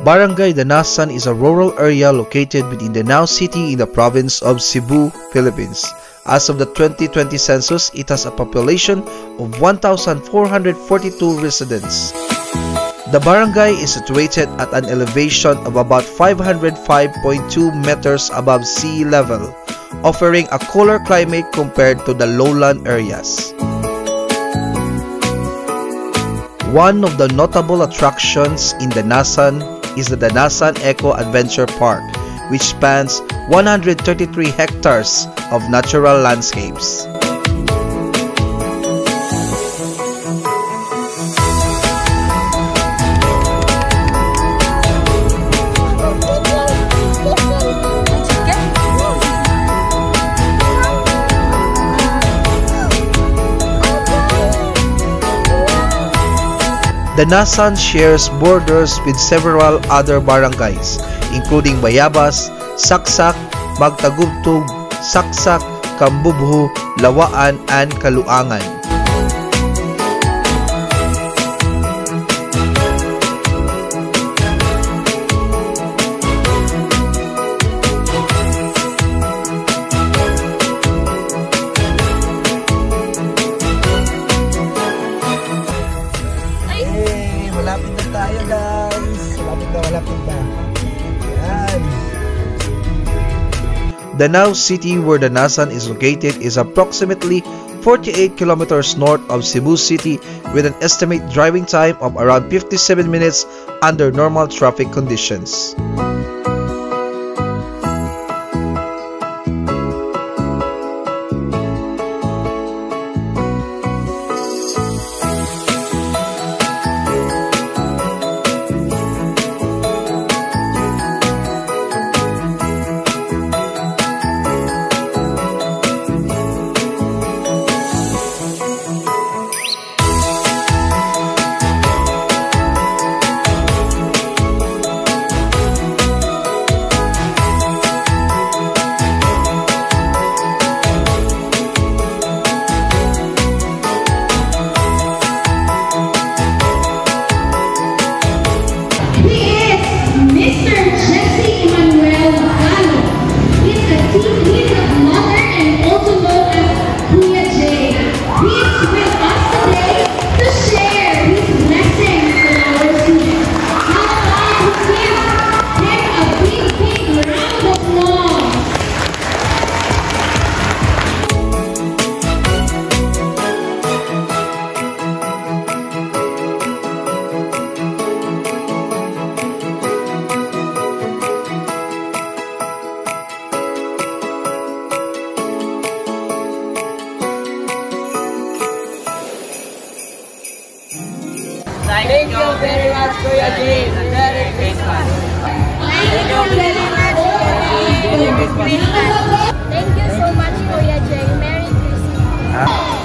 Barangay Danasan is a rural area located within Danao City in the province of Cebu, Philippines. As of the 2020 census, it has a population of 1,442 residents. The barangay is situated at an elevation of about 505.2 meters above sea level, offering a cooler climate compared to the lowland areas. One of the notable attractions in Danasan is the Danasan Eco Adventure Park, which spans 133 hectares of natural landscapes. Danasan shares borders with several other barangays, including Bayabas, Saksak, Magtagubtog, Saksak, Kambubhu, Lawaan, and Kaluangan. Malapit na tayo, guys. Malapit na. Yan. Danao City, where Danasan is located, is approximately 48 kilometers north of Cebu City with an estimated driving time of around 57 minutes under normal traffic conditions. Thank you very much, Kuya Jay. Merry Christmas. Thank you very much, Kuya Jay. Thank you so much, Kuya Jay. Merry Christmas.